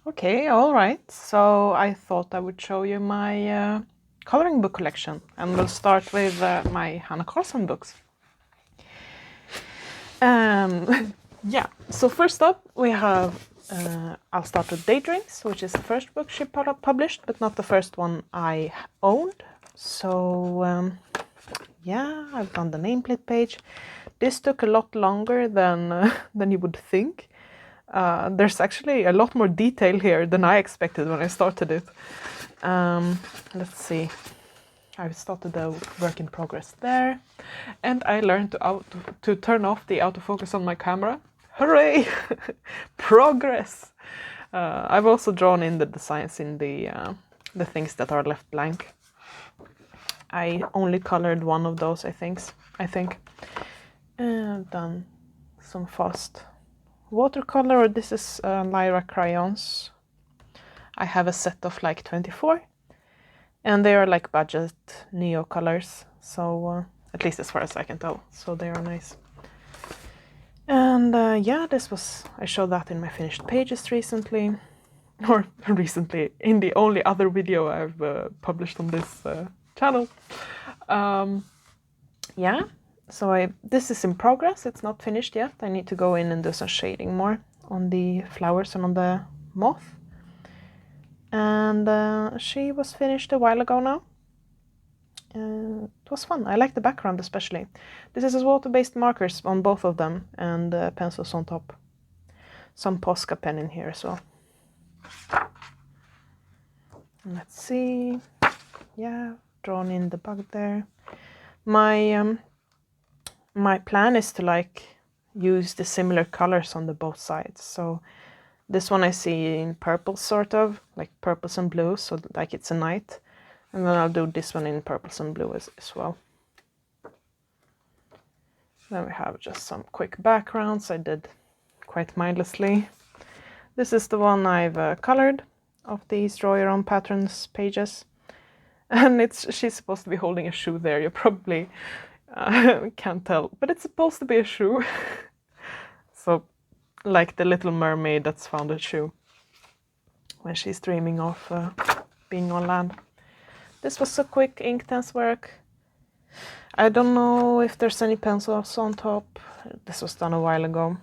Okay, all right. So I thought I would show you my coloring book collection, and we'll start with my Hanna Karlzon books. Yeah, so first up we have, I'll start with Daydreams, which is the first book she published, but not the first one I owned. So yeah, I've done the nameplate page. This took a lot longer than you would think. There's actually a lot more detail here than I expected when I started it. Let's see. I've started the work in progress there, and I learned to turn off the autofocus on my camera. Hooray! Progress! I've also drawn in the designs in the things that are left blank. I only colored one of those, I think. I've done some fast watercolor. This is Lyra crayons. I have a set of like 24, and they are like budget neo colors, so at least as far as I can tell, so they are nice. And yeah, I showed that in my finished pages recently, or recently in the only other video I've published on this channel. Yeah, so this is in progress. It's not finished yet. I need to go in and do some shading more on the flowers and on the moth. And she was finished a while ago now. It was fun. I like the background especially. This is water-based markers on both of them, and pencils on top. Some Posca pen in here as well. Let's see. Yeah, drawn in the bug there. My plan is to like use the similar colors on the both sides. So this one I see in purple, sort of like purples and blues, so like it's a night. And then I'll do this one in purples and blue as well. Then we have just some quick backgrounds I did quite mindlessly. This is the one I've colored of these Draw Your Own Patterns pages. And she's supposed to be holding a shoe there. You probably can't tell, but it's supposed to be a shoe. So, like the little mermaid that's found a shoe when she's dreaming of being on land. This was a quick Inktense work. I don't know if there's any pencils on top. This was done a while ago.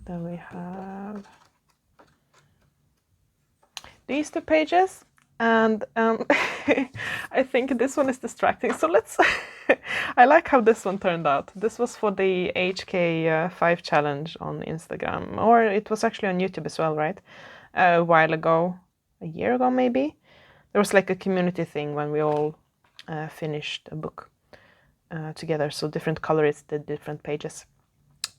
Then we have these two pages, and I think this one is distracting. So let's. I like how this one turned out. This was for the HK5 challenge on Instagram, or it was actually on YouTube as well, right? A while ago, a year ago maybe. There was like a community thing when we all finished a book together, so different colorists did different pages.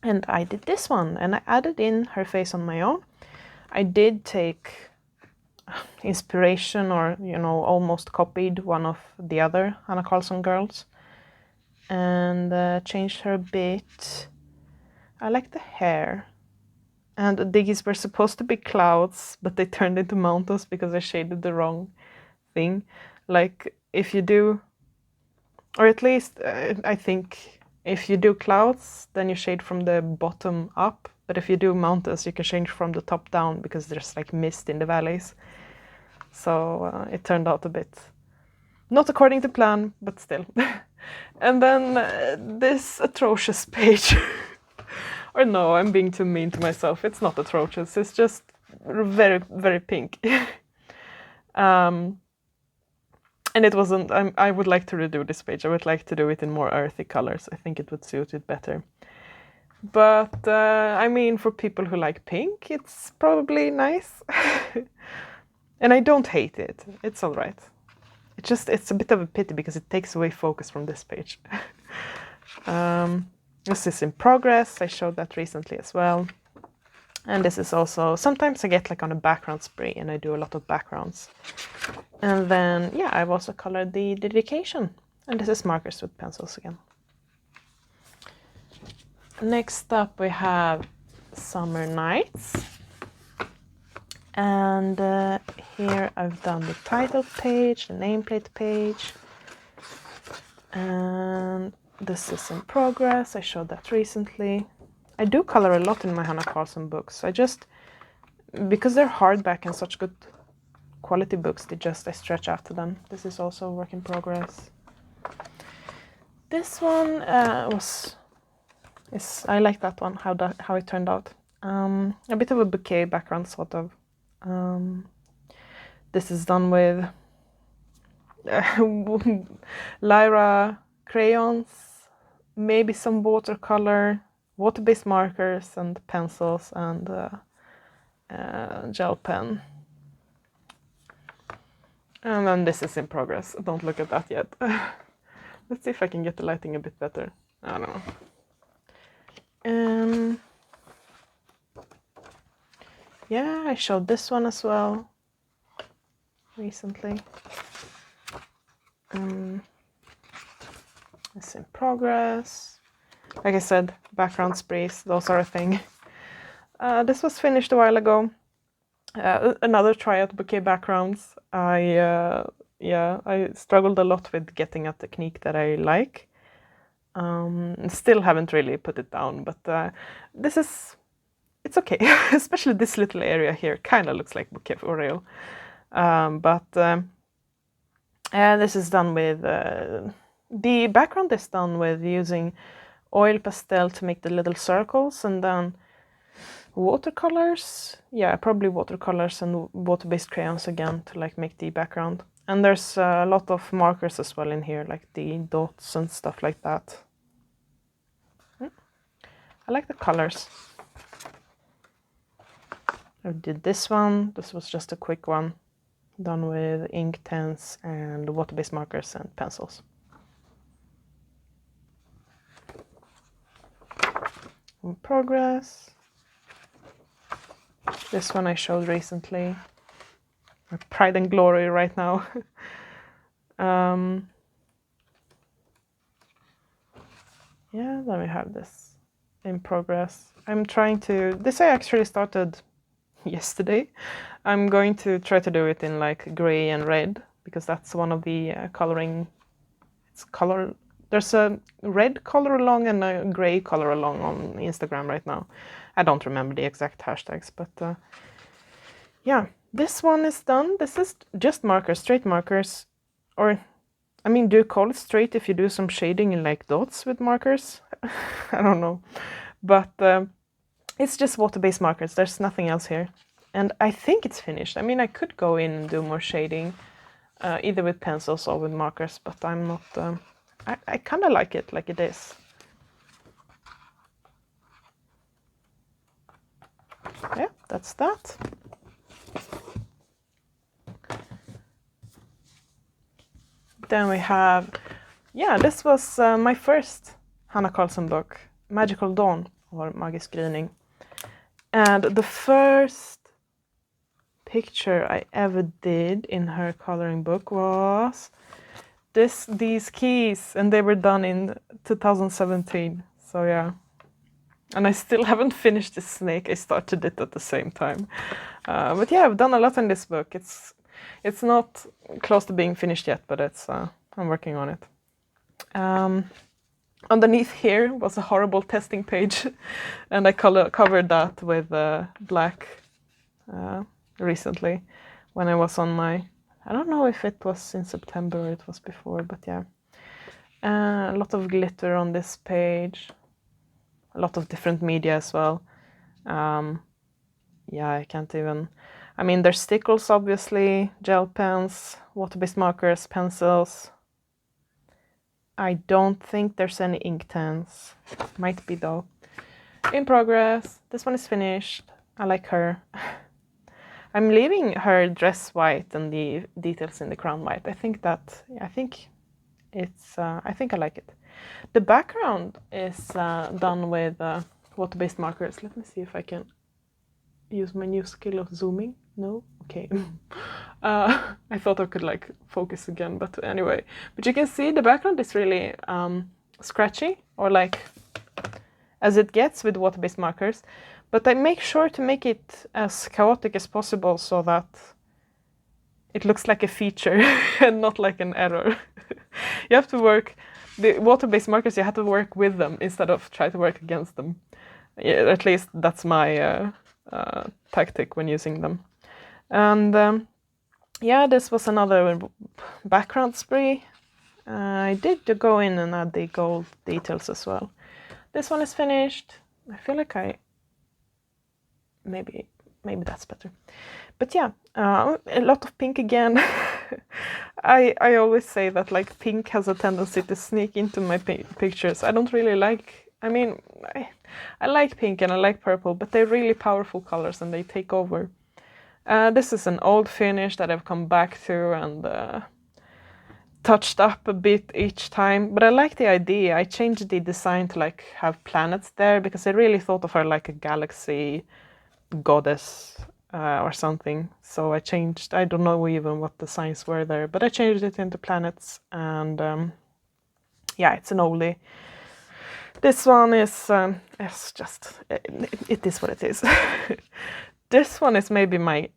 And I did this one, and I added in her face on my own. I did take inspiration, or almost copied one of the other Hanna Karlzon girls, and changed her a bit. I like the hair. And the diggies were supposed to be clouds, but they turned into mountains because I shaded the wrong thing. Like if you do, or at least I think if you do clouds, then you shade from the bottom up, but if you do mountains, you can change from the top down because there's like mist in the valleys. So it turned out a bit not according to plan, but still. And then this atrocious page. Or no, I'm being too mean to myself. It's not atrocious, it's just very, very pink. And it wasn't, I would like to redo this page. I would like to do it in more earthy colors. I think it would suit it better. But, I mean, for people who like pink, it's probably nice. And I don't hate it. It's all right. It's a bit of a pity because it takes away focus from this page. This is in progress. I showed that recently as well. And this is also, sometimes I get like on a background spree and I do a lot of backgrounds. And then, yeah, I've also colored the dedication. And this is markers with pencils again. Next up we have Summer Nights. And here I've done the title page, the nameplate page. And this is in progress. I showed that recently. I do color a lot in my Hanna Karlzon books. I just because they're hardback and such good quality books, I stretch after them. This is also a work in progress. This one I like that one, how it turned out. A bit of a bouquet background, sort of. This is done with Lyra crayons, maybe some water-based markers and pencils, and gel pen. And then this is in progress. Don't look at that yet. Let's see if I can get the lighting a bit better. I don't know. Yeah, I showed this one as well recently. It's in progress. Like I said, background sprays, those are a thing. This was finished a while ago. Another try at bouquet backgrounds. I struggled a lot with getting a technique that I like. Still haven't really put it down, but it's okay. Especially this little area here kind of looks like bouquet for real. This is done with the background is done with using oil pastel to make the little circles, and then watercolors. Yeah, probably watercolors and water-based crayons again to like make the background. And there's a lot of markers as well in here, like the dots and stuff like that. I like the colors. I did this one. This was just a quick one, done with ink tents and water-based markers and pencils. In progress. This one I showed recently. My pride and glory right now. Yeah, then we have this in progress. I'm trying to... This I actually started yesterday. I'm going to try to do it in like gray and red, because that's one of the coloring... It's color... There's a red color along and a gray color along on Instagram right now. I don't remember the exact hashtags, but yeah, this one is done. This is just markers, straight markers. Or, I mean, do you call it straight if you do some shading in like dots with markers? I don't know. But it's just water-based markers. There's nothing else here. And I think it's finished. I mean, I could go in and do more shading, either with pencils or with markers, but I'm not... I kind of like it is. Yeah, that's that. Then we have, yeah, this was my first Hanna Karlzon book, Magical Dawn, or Magisk gryning. And the first picture I ever did in her coloring book was these keys, and they were done in 2017. So yeah, and I still haven't finished this snake. I started it at the same time, but yeah, I've done a lot in this book. It's not close to being finished yet, but it's I'm working on it. Underneath here was a horrible testing page, and I covered that with black recently when I was on my... I don't know if it was in September or it was before, but yeah. A lot of glitter on this page. A lot of different media as well. Yeah, I can't even... I mean, there's stickles, obviously, gel pens, water-based markers, pencils. I don't think there's any ink tents. Might be, though. In progress. This one is finished. I like her. I'm leaving her dress white and the details in the crown white. I think I like it. The background is done with water-based markers. Let me see if I can use my new skill of zooming. No? Okay. I thought I could like focus again, but anyway. But you can see the background is really scratchy, or like as it gets with water-based markers. But I make sure to make it as chaotic as possible so that it looks like a feature and not like an error. You have to work, the water-based markers, you have to work with them instead of try to work against them. Yeah, at least that's my tactic when using them. And yeah, this was another background spree. I did go in and add the gold details as well. This one is finished. I feel like maybe that's better. But yeah, a lot of pink again. I always say that like pink has a tendency to sneak into my pictures. I don't really like. I mean, I like pink and I like purple, but they're really powerful colors and they take over. This is an old finish that I've come back to and touched up a bit each time, but I like the idea. I changed the design to like have planets there because I really thought of her like a galaxy goddess or something. So I changed, I don't know even what the signs were there, but I changed it into planets and yeah, it's an oldie. This one is, it's just, it is what it is. This one is maybe my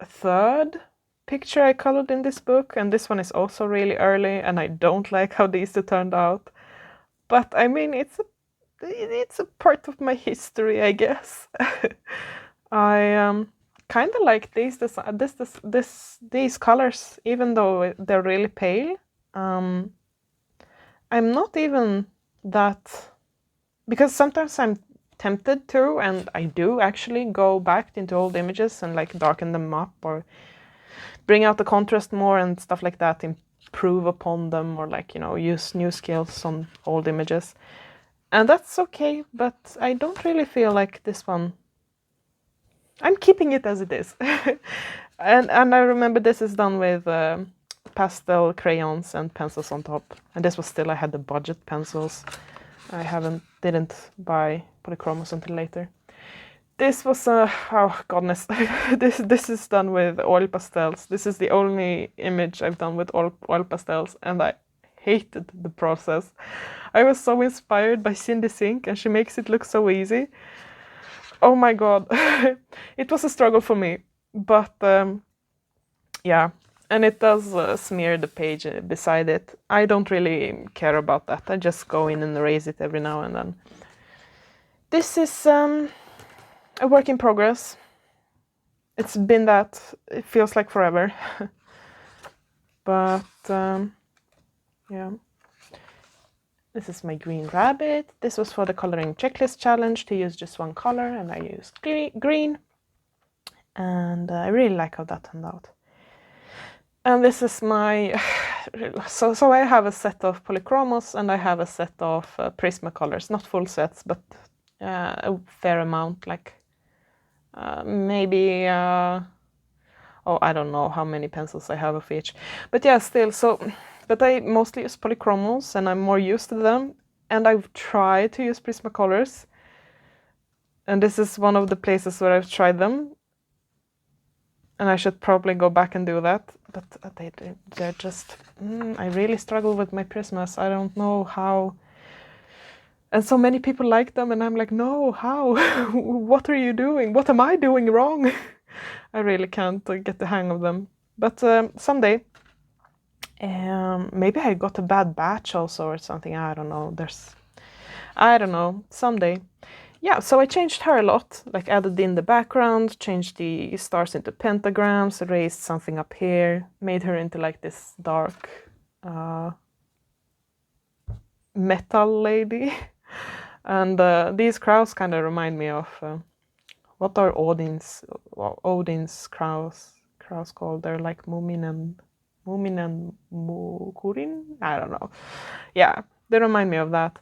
third picture I colored in this book, and this one is also really early, and I don't like how these two turned out. But I mean, it's a part of my history, I guess. I kind of like these colors, even though they're really pale. I'm not even that, because sometimes I'm tempted to, and I do actually go back into old images and like darken them up or bring out the contrast more and stuff like that, improve upon them, or like, you know, use new skills on old images. And that's okay, but I don't really feel like this one. I'm keeping it as it is. and I remember this is done with pastel crayons and pencils on top. And this was still, I had the budget pencils. I didn't buy polychromos until later. This was oh goodness, this is done with oil pastels. This is the only image I've done with oil pastels, and I hated the process. I was so inspired by Cindy Sink, and she makes it look so easy. Oh my god, it was a struggle for me, but yeah, and it does smear the page beside it. I don't really care about that. I just go in and erase it every now and then. This is a work in progress. It's been that, it feels like forever. But yeah. This is my green rabbit. This was for the coloring checklist challenge to use just one color, and I used green. And I really like how that turned out. And this is my, so I have a set of polychromos and I have a set of Prismacolors, not full sets, but a fair amount, like maybe, oh, I don't know how many pencils I have of each. But yeah, still, so, but I mostly use polychromos and I'm more used to them. And I've tried to use Prismacolors. And this is one of the places where I've tried them. And I should probably go back and do that. But they're just, I really struggle with my Prismas. I don't know how. And so many people like them, and I'm like, no, how? What are you doing? What am I doing wrong? I really can't get the hang of them. But someday, maybe I got a bad batch also or something. I don't know. I don't know. Someday. Yeah, so I changed her a lot, like added in the background, changed the stars into pentagrams, erased something up here, made her into like this dark metal lady. And these crows kind of remind me of, what are Odin's crows called? They're like Mumin and Mukurin? I don't know. Yeah, they remind me of that.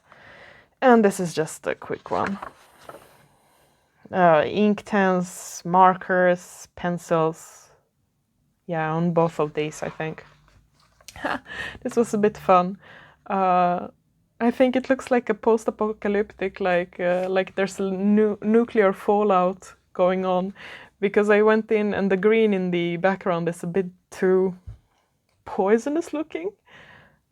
And this is just a quick one. Inktense, markers, pencils. Yeah, on both of these, I think. This was a bit fun. I think it looks like a post-apocalyptic, like there's a nuclear fallout going on, because I went in and the green in the background is a bit too poisonous looking.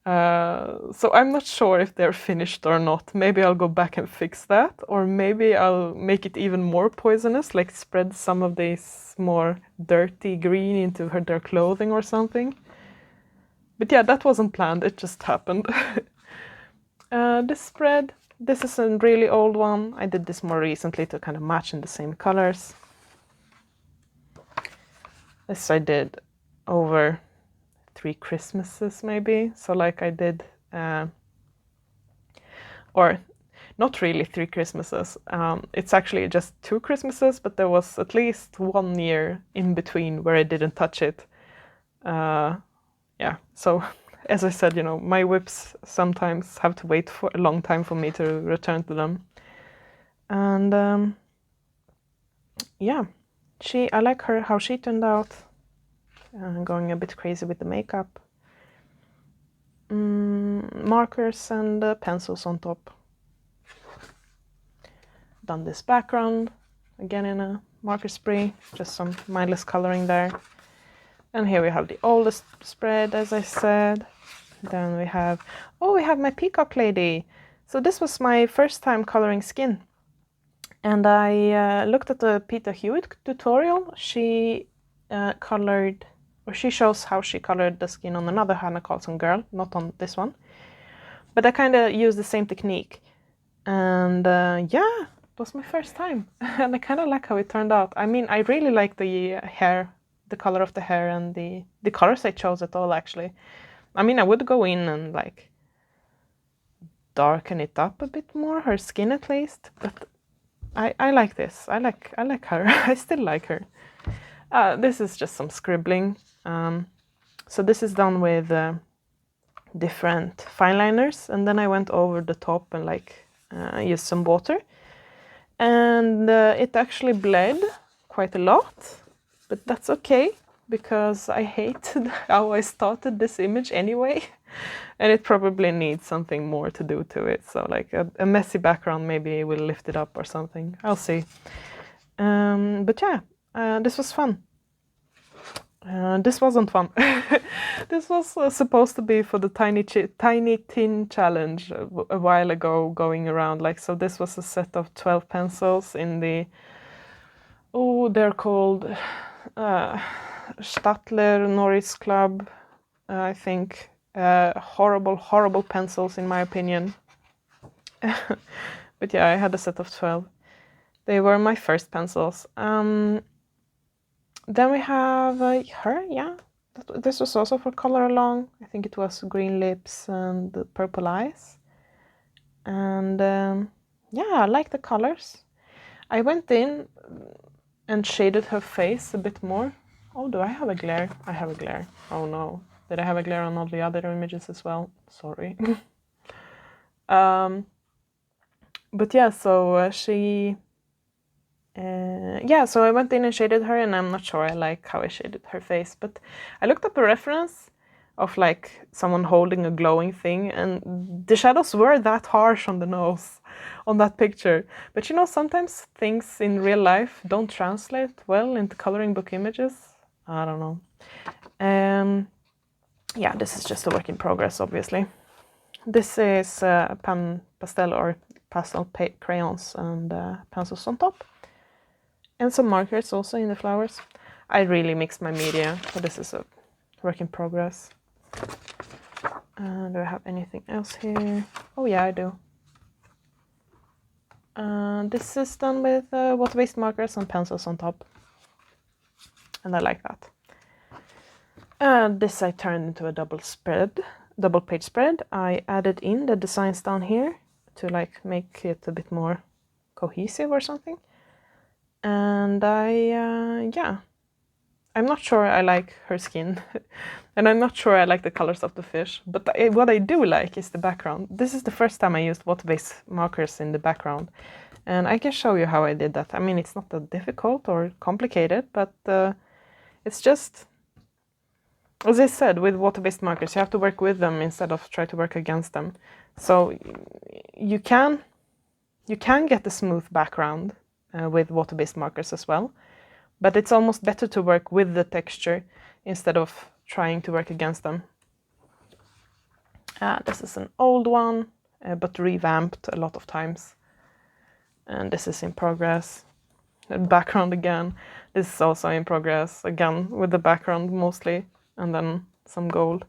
So I'm not sure if they're finished or not. Maybe I'll go back and fix that, or maybe I'll make it even more poisonous, like spread some of this more dirty green into their clothing or something. But yeah, that wasn't planned, it just happened. This spread, this is a really old one. I did this more recently to kind of match in the same colors. This I did over 3 Christmases maybe. So like I did, or not really 3 Christmases. It's actually just 2 Christmases, but there was at least 1 year in between where I didn't touch it. Yeah, so as I said, you know, my whips sometimes have to wait for a long time for me to return to them. And yeah, I like how she turned out. Going a bit crazy with the makeup. Markers and pencils on top. Done this background, again in a marker spray, just some mindless coloring there. And here we have the oldest spread, as I said. Then we have my peacock lady. So this was my first time coloring skin. And I looked at the Peter Hewitt tutorial. She she shows how she colored the skin on another Hanna Karlzon girl, not on this one. But I kind of used the same technique. And yeah, it was my first time. And I kind of like how it turned out. I mean, I really like the hair, the color of the hair, and the colors I chose at all, actually. I mean, I would go in and like darken it up a bit more, her skin at least, but I like this. I like her. I still like her. This is just some scribbling. So this is done with different fine liners, and then I went over the top and like used some water, and it actually bled quite a lot, but that's okay because I hated how I started this image anyway. And it probably needs something more to do to it. So like a messy background maybe will lift it up or something. I'll see. But yeah, this was fun. This wasn't fun. This was supposed to be for the Tiny Tin Challenge a while ago, going around. Like, so this was a set of 12 pencils in the, they're called Stadler Norris Club, I think. Horrible pencils in my opinion. But yeah, I had a set of 12. They were my first pencils. Then we have her, yeah. This was also for color along. I think it was green lips and purple eyes. And yeah, I like the colors. I went in and shaded her face a bit more. Oh, do I have a glare? I have a glare. Oh no. Did I have a glare on all the other images as well? Sorry. But yeah, so so I went in and shaded her, and I'm not sure I like how I shaded her face, but I looked up a reference of like someone holding a glowing thing, and the shadows were that harsh on the nose on that picture. But you know, sometimes things in real life don't translate well into coloring book images. I don't know. Yeah, this is just a work in progress, obviously. This is pastel crayons and pencils on top. And some markers also in the flowers. I really mixed my media, so this is a work in progress. Do I have anything else here? Oh yeah, I do. This is done with water-based markers and pencils on top. And I like that. This I turned into a double page spread. I added in the designs down here to like make it a bit more cohesive or something. And yeah, I'm not sure I like her skin. And I'm not sure I like the colors of the fish. But what I do like is the background. This is the first time I used water-based markers in the background. And I can show you how I did that. I mean, it's not that difficult or complicated, but it's just, as I said, with water-based markers, you have to work with them instead of try to work against them. So you can get a smooth background with water-based markers as well, but it's almost better to work with the texture instead of trying to work against them. This is an old one, but revamped a lot of times. And this is in progress. The background again. This is also in progress, again with the background mostly, and then some gold.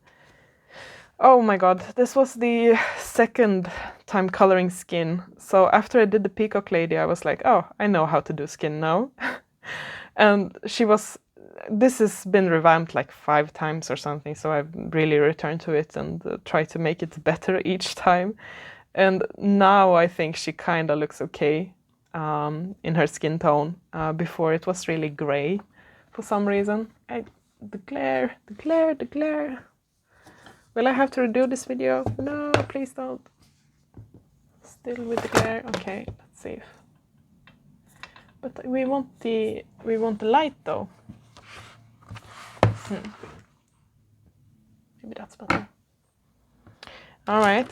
Oh my god, this was the second time coloring skin. So after I did the peacock lady, I was like, oh, I know how to do skin now. And she was this has been revamped like 5 times or something, so I've really returned to it and tried to make it better each time. And now I think she kind of looks okay in her skin tone. Before it was really gray for some reason. The glare, the glare, the glare. Will I have to redo this video? No, please don't. Still with the glare. Okay, let's see. But we want the light though. Maybe that's better. All right.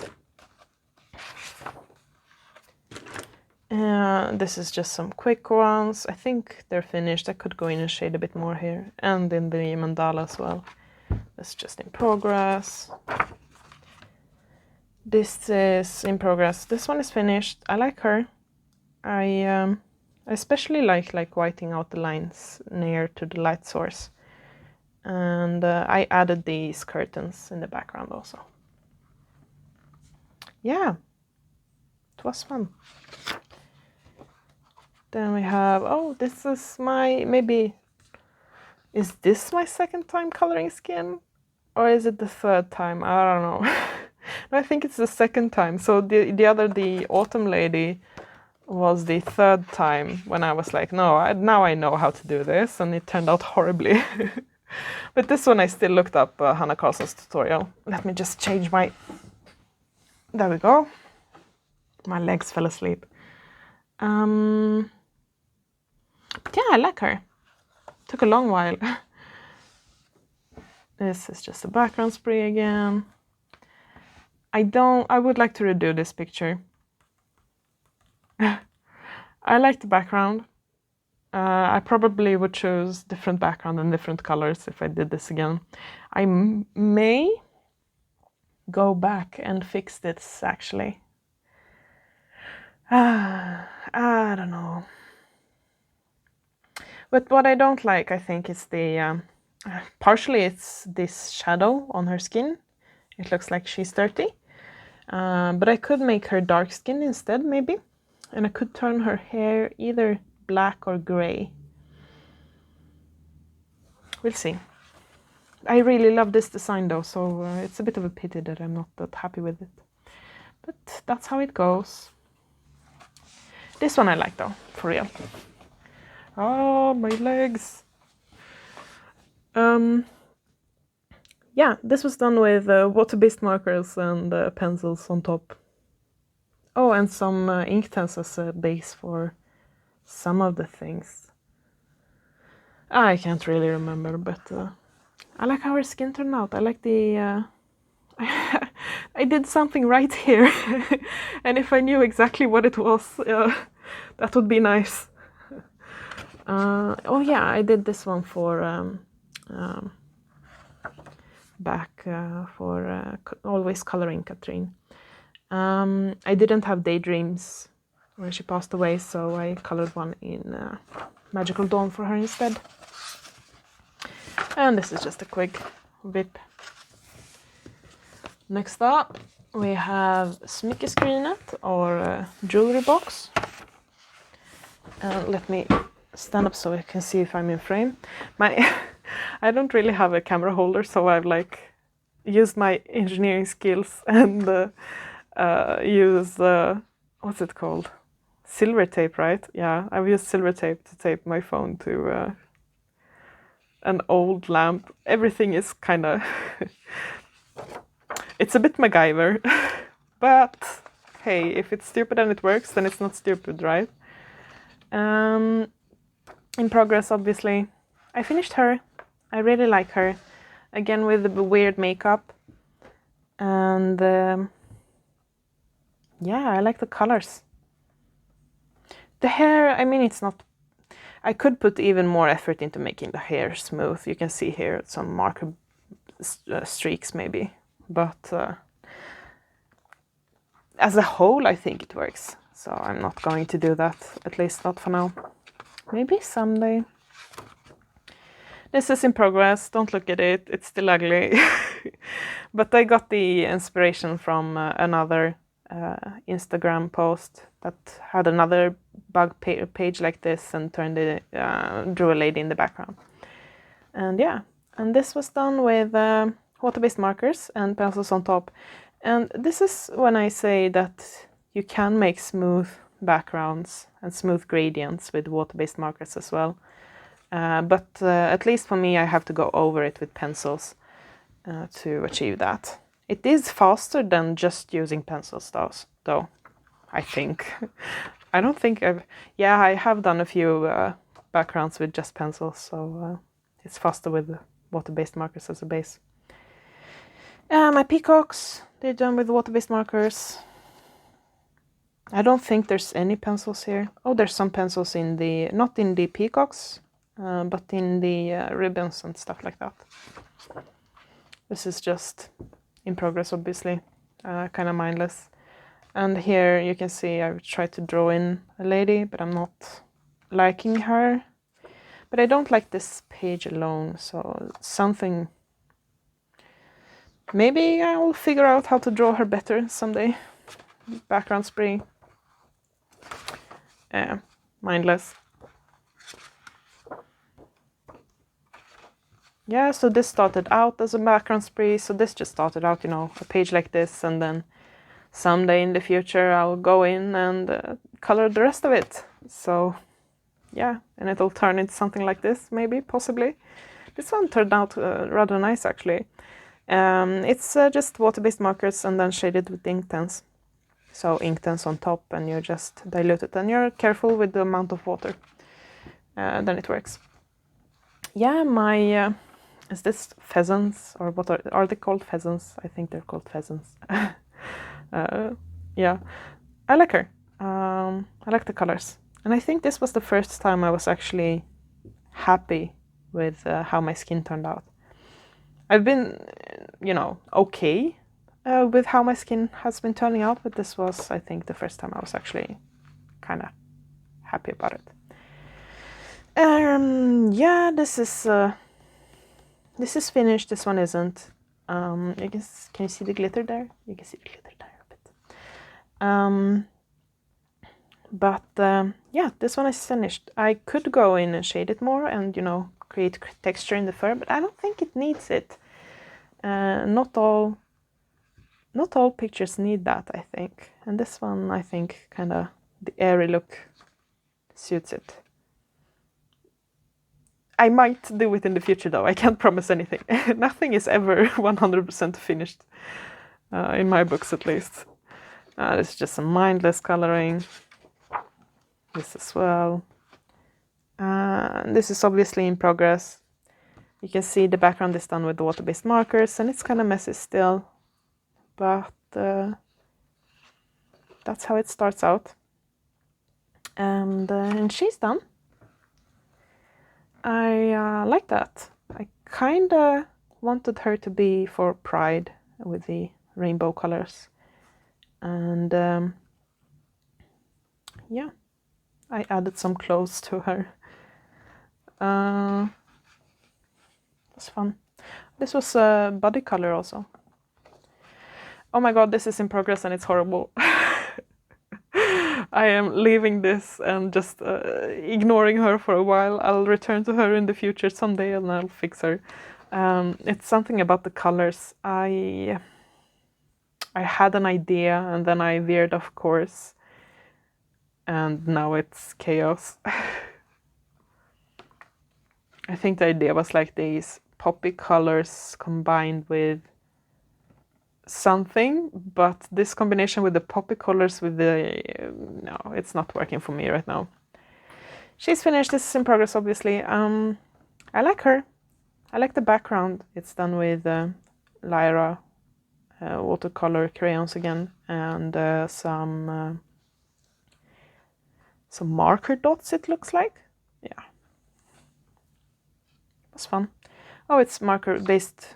This is just some quick ones. I think they're finished. I could go in and shade a bit more here, and in the mandala as well. That's just in progress. This is in progress. This one is finished. I like her. I especially like whiting out the lines near to the light source. And I added these curtains in the background also. Yeah, it was fun. Then we have, oh, this is my, maybe, is this my second time coloring skin? Or is it the third time? I don't know. I think it's the second time. So the autumn lady was the third time when I was like, no, now I know how to do this, and it turned out horribly. But this one I still looked up Hanna Karlzon's tutorial. Let me just change my... There we go. My legs fell asleep. But yeah, I like her. Took a long while. This is just a background spray again. I would like to redo this picture. I like the background. I probably would choose different background and different colors if I did this again. I may go back and fix this actually. I don't know. But what I don't like, I think, is the... partially it's this shadow on her skin. It looks like she's dirty. But I could make her dark skin instead, maybe. And I could turn her hair either black or grey. We'll see. I really love this design though, so it's a bit of a pity that I'm not that happy with it. But that's how it goes. This one I like though, for real. Oh, my legs. Yeah, this was done with water-based markers and pencils on top. Oh, and some Inktense as a base for some of the things. I can't really remember, but I like how her skin turned out. I like the... I did something right here. And if I knew exactly what it was, that would be nice. Oh yeah, I did this one for Always Coloring Katrine. I didn't have Daydreams when she passed away, so I colored one in Magical Dawn for her instead. And this is just a quick whip. Next up, we have smyckeskrinet or jewelry box. Let me stand up so I can see if I'm in frame. I don't really have a camera holder, so I've like used my engineering skills and use what's it called? Silver tape, right? Yeah, I've used silver tape to tape my phone to an old lamp. Everything is kind of it's a bit MacGyver, but hey, if it's stupid and it works, then it's not stupid, right? In progress, obviously. I finished her. I really like her. Again, with the weird makeup. And yeah, I like the colors. The hair, I mean, it's not... I could put even more effort into making the hair smooth. You can see here some marker streaks maybe. But as a whole, I think it works. So I'm not going to do that, at least not for now. Maybe someday. This is in progress. Don't look at it. It's still ugly. But I got the inspiration from another Instagram post that had another bug page like this and turned it, drew a lady in the background. And yeah, and this was done with water-based markers and pencils on top. And this is when I say that you can make smooth backgrounds and smooth gradients with water-based markers as well. But at least for me, I have to go over it with pencils to achieve that. It is faster than just using pencils though, I think. I don't think I have done a few backgrounds with just pencils, so it's faster with water-based markers as a base. My peacocks, they're done with water-based markers. I don't think there's any pencils here. Oh, there's some pencils in the, not in the peacocks, but in the ribbons and stuff like that. This is just in progress, obviously, kind of mindless. And here you can see I've tried to draw in a lady, but I'm not liking her. But I don't like this page alone, so something... Maybe I will figure out how to draw her better someday. Background spray. Mindless. Yeah, so this started out as a background spree, so this just started out, you know, a page like this, and then someday in the future I'll go in and color the rest of it. So yeah, and it'll turn into something like this, maybe, possibly. This one turned out rather nice, actually. It's just water-based markers and then shaded with Inktense. So Inktense on top, and you just dilute it, and you're careful with the amount of water. Then it works. Yeah, my... is this pheasants, or what are they called? Pheasants? I think they're called pheasants. Yeah, I like her. I like the colors. And I think this was the first time I was actually happy with how my skin turned out. I've been, you know, okay with how my skin has been turning out, but this was, I think, the first time I was actually kind of happy about it. Yeah, this is finished. This one isn't. I guess, can you see the glitter there? You can see the glitter there a bit. But yeah, this one is finished. I could go in and shade it more and, you know, create texture in the fur, but I don't think it needs it. Not all pictures need that, I think. And this one, I think, kind of the airy look suits it. I might do it in the future, though. I can't promise anything. Nothing is ever 100% finished, in my books at least. This is just some mindless coloring. This as well. This is obviously in progress. You can see the background is done with the water-based markers, and it's kind of messy still. But that's how it starts out. And she's done. I like that. I kind of wanted her to be for Pride with the rainbow colors. And yeah, I added some clothes to her. That's fun. This was a body color also. Oh my god, this is in progress and it's horrible. I am leaving this and just ignoring her for a while. I'll return to her in the future someday and I'll fix her. It's something about the colors. I had an idea and then I veered off course. And now it's chaos. I think the idea was like these poppy colors combined with something, but this combination with the poppy colors with the... no, it's not working for me right now. She's finished. This is in progress, obviously. I like her. I like the background. It's done with Lyra watercolor crayons again, and some marker dots, it looks like. Yeah. That's fun. Oh, it's marker based.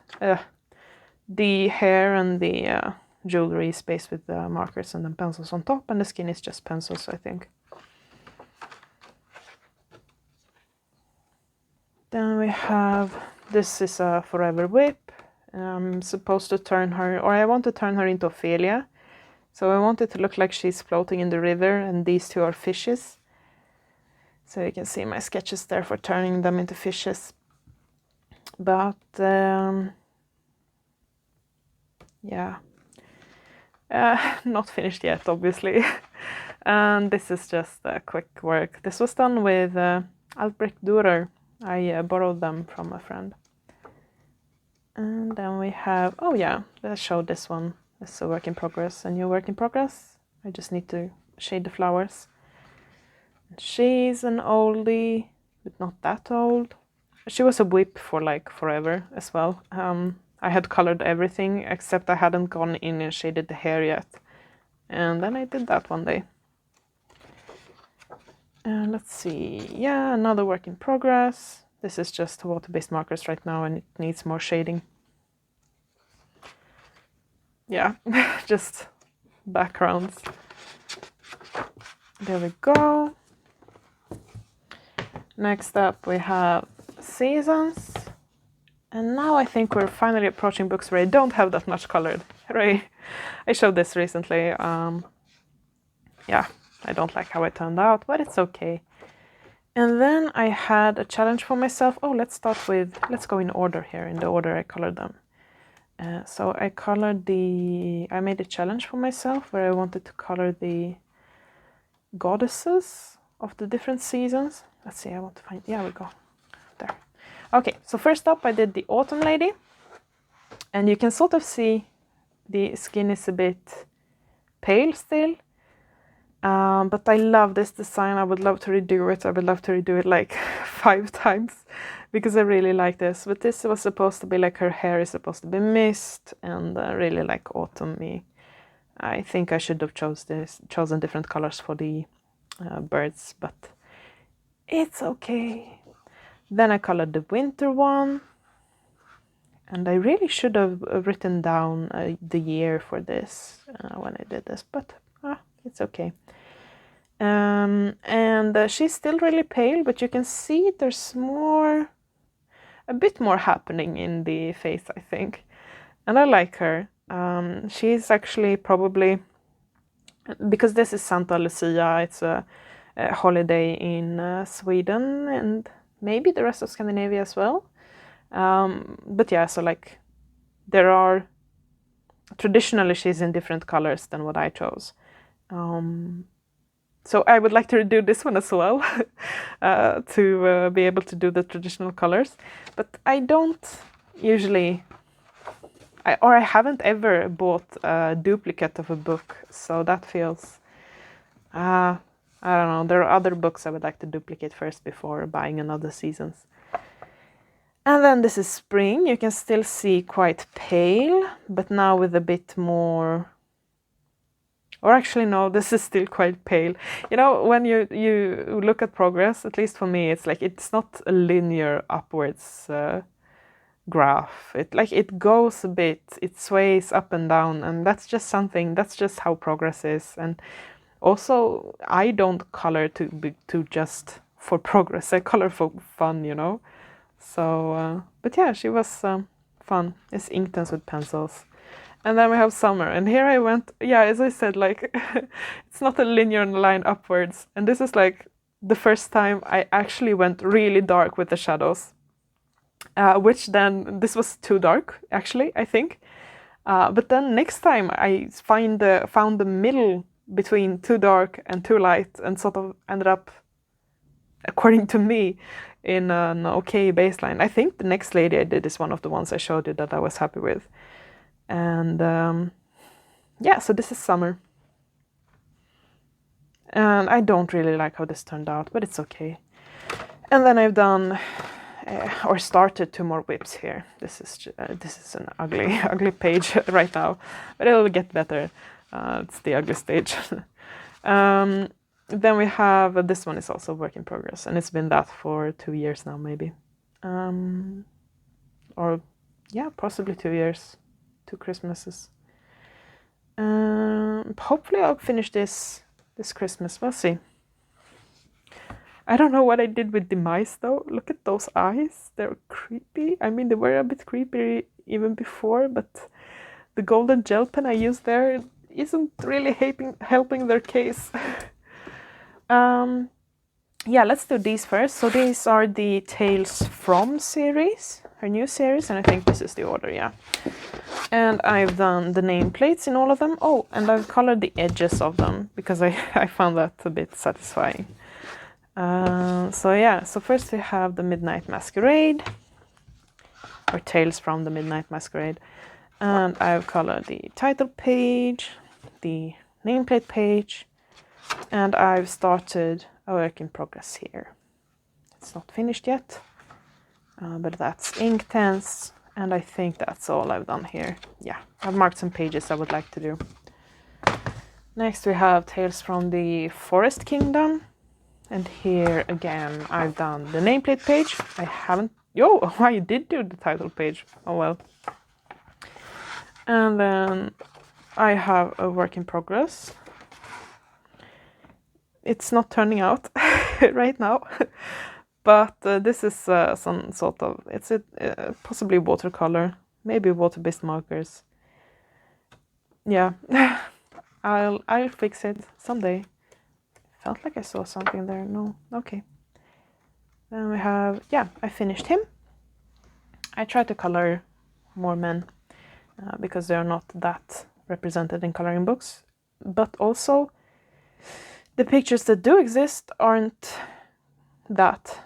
The hair and the jewelry is based with the markers and then pencils on top, and the skin is just pencils, I think. Then we have, this is a Forever Whip. I'm supposed to turn her, or I want to turn her into Ophelia. So I want it to look like she's floating in the river and these two are fishes. So you can see my sketches there for turning them into fishes. But yeah, not finished yet, obviously. And this is just quick work. This was done with Albrecht Dürer. I borrowed them from a friend. And then we have, oh yeah, let's show this one. This is a work in progress, a new work in progress. I just need to shade the flowers. She's an oldie, but not that old. She was a whip for like forever as well. I had colored everything except I hadn't gone in and shaded the hair yet. And then I did that one day. Let's see, yeah, another work in progress. This is just water-based markers right now and it needs more shading. Yeah, just backgrounds. There we go. Next up we have seasons. And now I think we're finally approaching books where I don't have that much colored. Hooray! I showed this recently. Yeah, I don't like how it turned out, but it's okay. And then I had a challenge for myself. Oh, let's go in order here, in the order I colored them. So I made a challenge for myself where I wanted to color the goddesses of the different seasons. Let's see, I want to find, yeah, we go, there. Okay, so first up I did the autumn lady. And you can sort of see the skin is a bit pale still. But I love this design. I would love to redo it. I would love to redo it like 5 times because I really like this. But this was supposed to be like her hair is supposed to be mist and really like autumny. I think I should have chosen different colors for the birds, but it's okay. Then I colored the winter one. And I really should have written down the year for this when I did this, but it's okay. And she's still really pale, but you can see there's a bit more happening in the face, I think. And I like her. She's actually probably, because this is Santa Lucia, it's a holiday in Sweden and maybe the rest of Scandinavia as well. But yeah, so like traditionally she's in different colors than what I chose. So I would like to redo this one as well to be able to do the traditional colors. But I don't usually, I haven't ever bought a duplicate of a book. So that feels, I don't know, there are other books I would like to duplicate first before buying another seasons. And then this is spring. You can still see quite pale, but now with a bit more, or actually no, this is still quite pale. You know, when you look at progress, at least for me, it's like it's not a linear upwards graph. It goes a bit, it sways up and down, and that's just how progress is. And also, I don't color to just for progress. I color for fun, you know. So, but yeah, she was fun. It's Inktense with pencils. And then we have summer. And here I went, yeah, as I said, like, it's not a linear line upwards. And this is like the first time I actually went really dark with the shadows. Which then, this was too dark, actually, I think. But then next time I found the middle between too dark and too light and sort of ended up, according to me, in an okay baseline. I think the next lady I did is one of the ones I showed you that I was happy with. And yeah, so this is summer. And I don't really like how this turned out, but it's okay. And then I've done, or started 2 more whips here. This is an ugly page right now, but it'll get better. It's the ugly stage. Then we have, this one is also a work in progress, and it's been that for 2 years now, maybe. Or, yeah, possibly 2 years, 2 Christmases. Hopefully I'll finish this Christmas, we'll see. I don't know what I did with the mice, though. Look at those eyes, they're creepy. I mean, they were a bit creepy even before, but the golden gel pen I used there isn't really helping their case. yeah, let's do these first. So these are the Tales From series, her new series, and I think this is the order, yeah. And I've done the nameplates in all of them. Oh, and I've colored the edges of them because I found that a bit satisfying. So yeah, so first we have the Midnight Masquerade, or Tales from the Midnight Masquerade. And I've colored the title page, the nameplate page, and I've started a work in progress here. It's not finished yet, but that's Inktense, and I think that's all I've done here. Yeah, I've marked some pages I would like to do. Next we have Tales from the Forest Kingdom, and here again I've done the nameplate page. I haven't... Yo, I did do the title page. Oh well. And then I have a work in progress. It's not turning out right now, but this is some sort of... It's possibly watercolor, maybe water-based markers. Yeah, I'll fix it someday. Felt like I saw something there. No, okay. Then we have... Yeah, I finished him. I tried to color more men because they are not that represented in coloring books, but also the pictures that do exist aren't that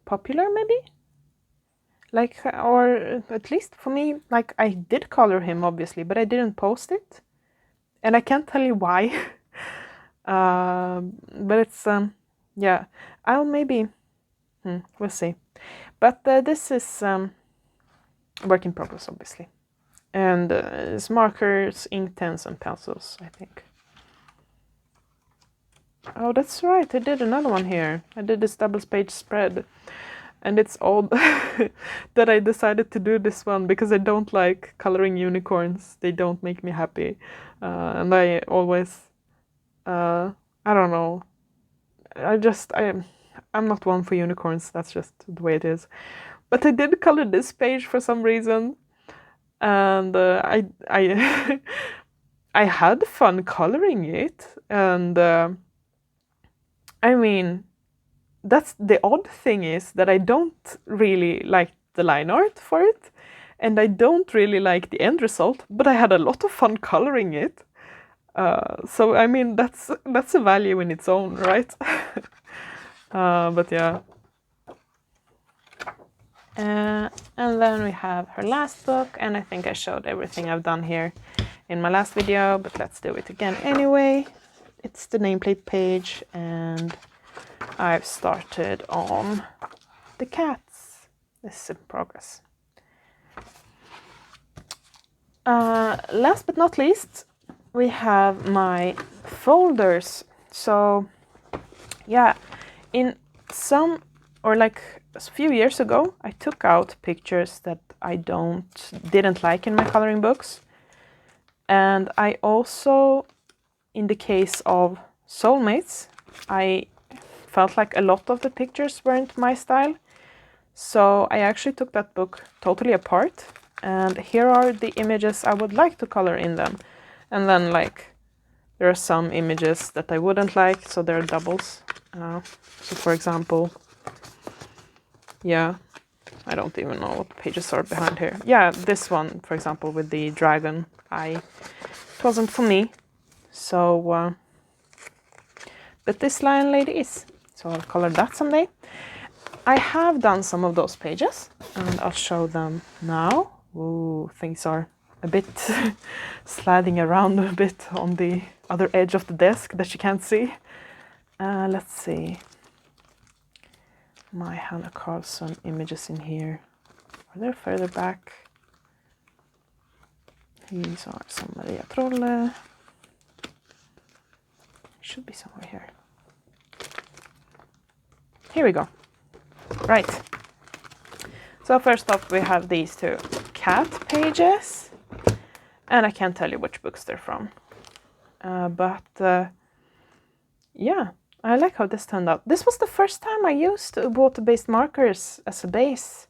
popular, maybe? Like, or at least for me, like, I did color him, obviously, but I didn't post it. And I can't tell you why. But it's, yeah, I'll maybe... we'll see. But this is work in progress, obviously. And it's markers, Inktense, and pencils, I think. Oh, that's right, I did another one here. I did this double-page spread. And it's odd that I decided to do this one because I don't like coloring unicorns. They don't make me happy. And I always... I don't know. I'm not one for unicorns. That's just the way it is. But I did color this page for some reason. And I I had fun coloring it. And I mean... That's the odd thing, is that I don't really like the line art for it, and I don't really like the end result, but I had a lot of fun coloring it. So I mean, that's a value in its own, right? But yeah. And then we have her last book, and I think I showed everything I've done here in my last video, but let's do it again anyway. It's the nameplate page, and I've started on the cats. This is in progress. Last but not least, we have my folders. So yeah, in some, or like a few years ago, I took out pictures that I didn't like in my coloring books. And I also, in the case of Soulmates, I felt like a lot of the pictures weren't my style. So I actually took that book totally apart, and here are the images I would like to color in them. And then, like, there are some images that I wouldn't like, so there are doubles. So for example, yeah, I don't even know what pages are behind here. Yeah, this one, for example, with the dragon, it wasn't for me. So, but this lion lady is. So I'll color that someday. I have done some of those pages, and I'll show them now. Ooh, things are a bit sliding around a bit on the other edge of the desk that you can't see. Let's see. My Hanna Karlzon images in here. Are they further back? These are some Maria Trolle. Should be somewhere here. Here we go. Right. So first off, we have these two cat pages. And I can't tell you which books they're from. But yeah, I like how this turned out. This was the first time I used water-based markers as a base.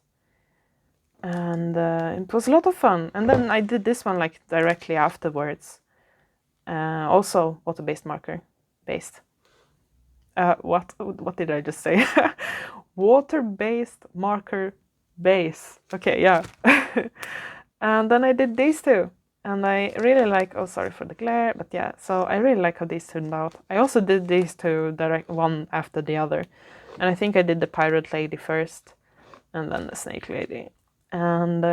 And it was a lot of fun. And then I did this one like directly afterwards. Also water-based marker based. What did I just say? Water-based marker base. Okay, yeah. And then I did these two. And I really like, oh, sorry for the glare, but yeah, so I really like how these turned out. I also did these two direct, one after the other. And I think I did the pirate lady first, and then the snake lady. And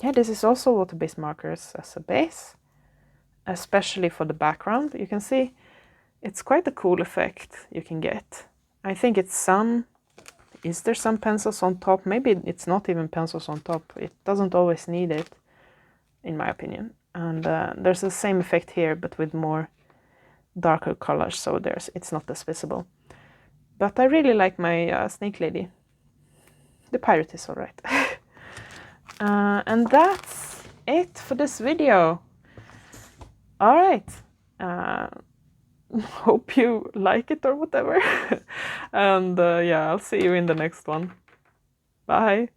yeah, this is also water-based markers as a base, especially for the background. You can see it's quite a cool effect you can get. I think it's some, is there some pencils on top? Maybe it's not even pencils on top. It doesn't always need it, in my opinion. And there's the same effect here, but with more darker colors, so it's not as visible. But I really like my snake lady. The pirate is alright. And that's it for this video. Alright. Hope you like it or whatever. And yeah, I'll see you in the next one. Bye.